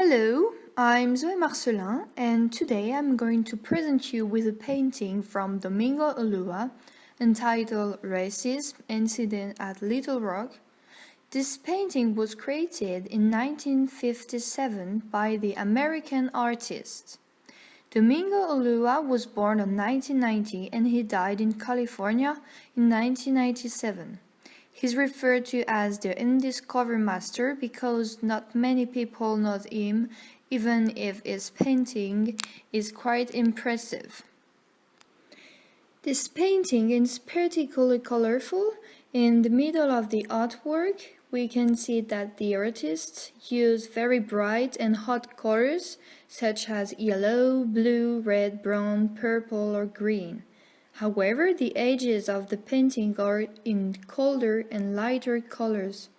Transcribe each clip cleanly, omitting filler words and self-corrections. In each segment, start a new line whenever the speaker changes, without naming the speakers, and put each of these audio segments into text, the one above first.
Hello, I'm Zoe and today I'm going to present you with a painting from Domingo Ulloa entitled Racism Incident at Little Rock. This painting was created in 1957 by the American artist. Domingo Ulloa was born in 1990 and he died in California in 1997. He's referred to as the Indies cover master because not many people know him, even if his painting is quite impressive. This painting is particularly colorful. In the middle of the artwork, we can see that the artist used very bright and hot colors such as yellow, blue, red, brown, purple, or green. However, the edges of the painting are in colder and lighter colors.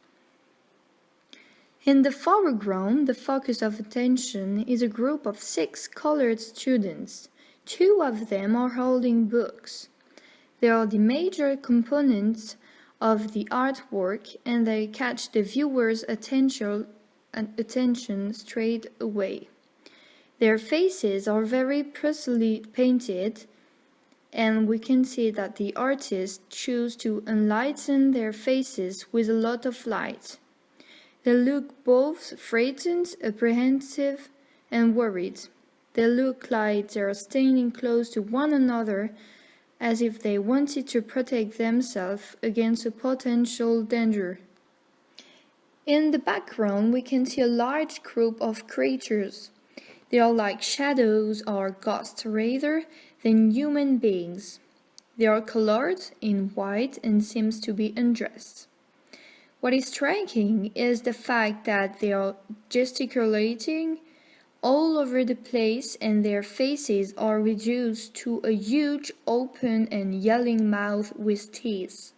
In the foreground, the focus of attention is a group of 6 colored students. 2 of them are holding books. They are the major components of the artwork and they catch the viewer's attention straight away. Their faces are very precisely painted, and we can see that the artists choose to enlighten their faces with a lot of light. They look both frightened, apprehensive, and worried. They look like they are standing close to one another, as if they wanted to protect themselves against a potential danger. In the background, we can see a large group of creatures. They are like shadows or ghosts rather than human beings. They are colored in white and seems to be undressed. What is striking is the fact that they are gesticulating all over the place and their faces are reduced to a huge open and yelling mouth with teeth.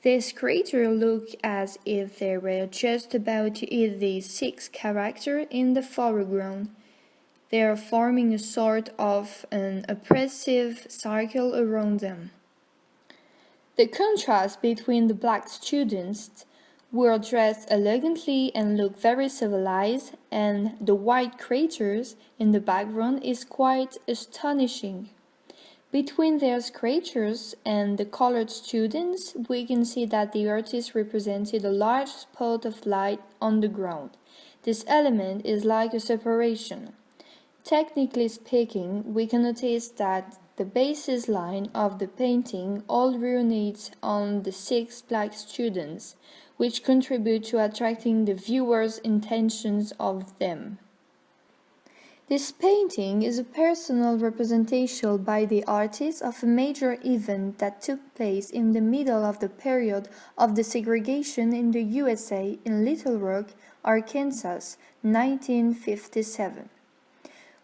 These creatures look as if they were just about to eat the 6 characters in the foreground. They are forming a sort of an oppressive circle around them. The contrast between the black students, who are dressed elegantly and look very civilized, and the white creatures in the background is quite astonishing. Between these creatures and the colored students, we can see that the artist represented a large spot of light on the ground. This element is like a separation. Technically speaking, we can notice that the basis line of the painting all ruminates on the 6 black students, which contribute to attracting the viewer's intentions of them. This painting is a personal representation by the artist of a major event that took place in the middle of the period of the segregation in the USA in Little Rock, Arkansas, 1957.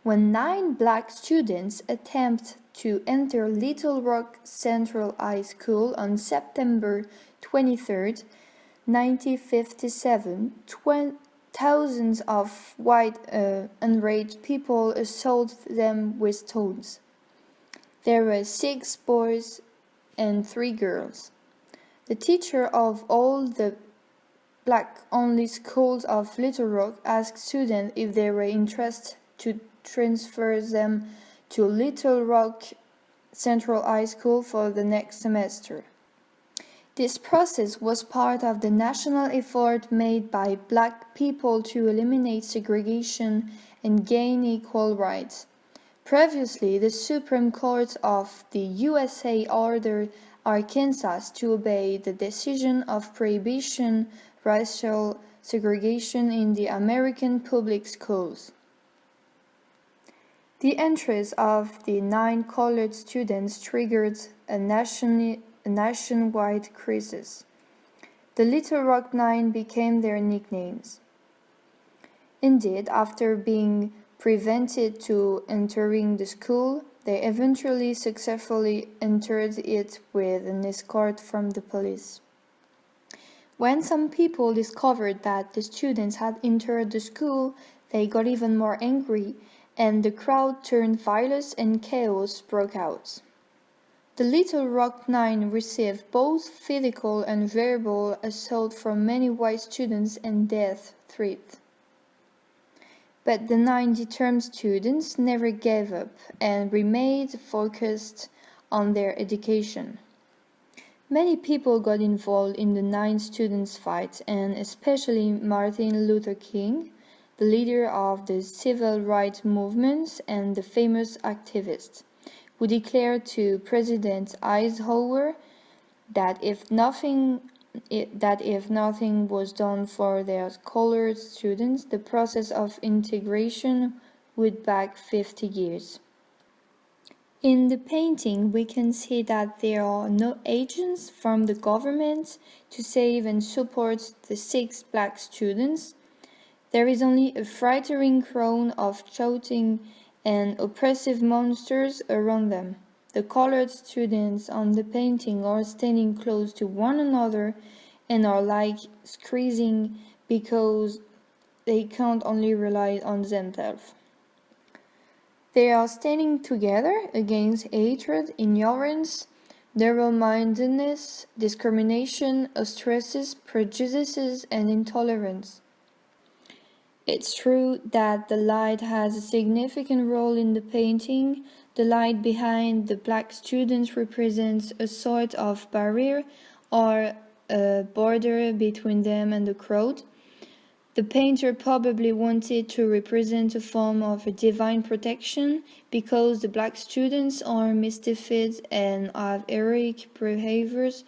When 9 black students attempted to enter Little Rock Central High School on September 23, 1957, thousands of white enraged people assaulted them with stones. There were 6 boys and 3 girls. The teacher of all the black-only schools of Little Rock asked students if they were interested to transfer them to Little Rock Central High School for the next semester. This process was part of the national effort made by black people to eliminate segregation and gain equal rights. Previously, the Supreme Court of the USA ordered Arkansas to obey the decision of prohibition racial segregation in the American public schools. The entries of the 9 colored students triggered a nationwide crisis. The Little Rock 9 became their nicknames. Indeed, after being prevented to entering the school, they eventually successfully entered it with an escort from the police. When some people discovered that the students had entered the school, they got even more angry, and the crowd turned violence and chaos broke out. The Little Rock 9 received both physical and verbal assault from many white students and death threats. But the 9 determined students never gave up and remained focused on their education. Many people got involved in the 9 students' fight, and especially Martin Luther King, the leader of the civil rights movements and the famous activist, who declared to President Eisenhower that if nothing was done for their colored students, the process of integration would back 50 years. In the painting, we can see that there are no agents from the government to save and support the 6 black students. There is only a frightening crowd of shouting and oppressive monsters around them. The colored students on the painting are standing close to one another and are like squeezing because they can't only rely on themselves. They are standing together against hatred, ignorance, narrow-mindedness, discrimination, ostracism, prejudices, and intolerance. It's true that the light has a significant role in the painting. The light behind the black students represents a sort of barrier or a border between them and the crowd. The painter probably wanted to represent a form of a divine protection because the black students are mystified and have heroic behaviors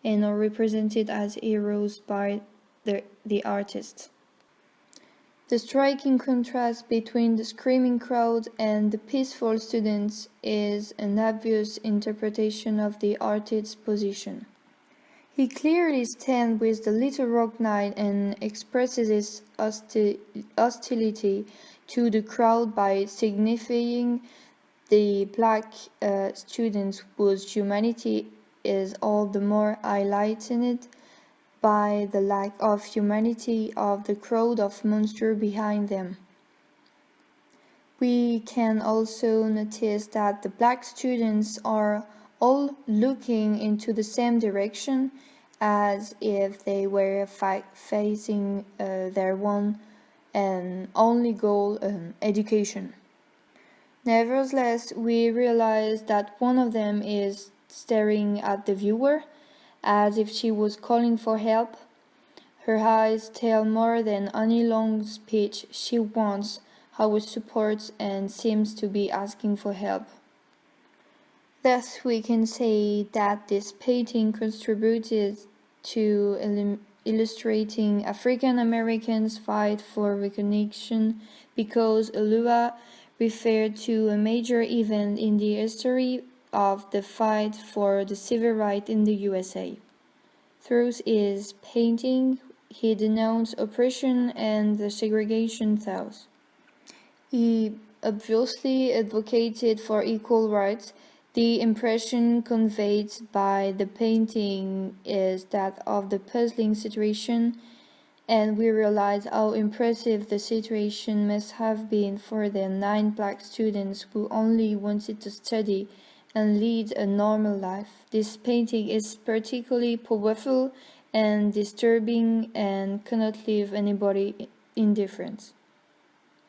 and are represented as heroes by the artist. The striking contrast between the screaming crowd and the peaceful students is an obvious interpretation of the artist's position. He clearly stands with the little rock knight and expresses his hostility to the crowd by signifying the black students whose humanity is all the more highlighted by the lack of humanity of the crowd of monsters behind them. We can also notice that the black students are all looking into the same direction as if they were facing their one and only goal, education. Nevertheless, we realize that one of them is staring at the viewer as if she was calling for help. Her eyes tell more than any long speech. She wants our support and seems to be asking for help. Thus, we can say that this painting contributed to illustrating African Americans' fight for recognition because Ulua referred to a major event in the history of the fight for the civil rights in the USA. Through his painting, he denounced oppression and the segregation thoughts. He obviously advocated for equal rights. The impression conveyed by the painting is that of the puzzling situation, and we realize how impressive the situation must have been for the 9 black students who only wanted to study and lead a normal life. This painting is particularly powerful and disturbing and cannot leave anybody indifferent.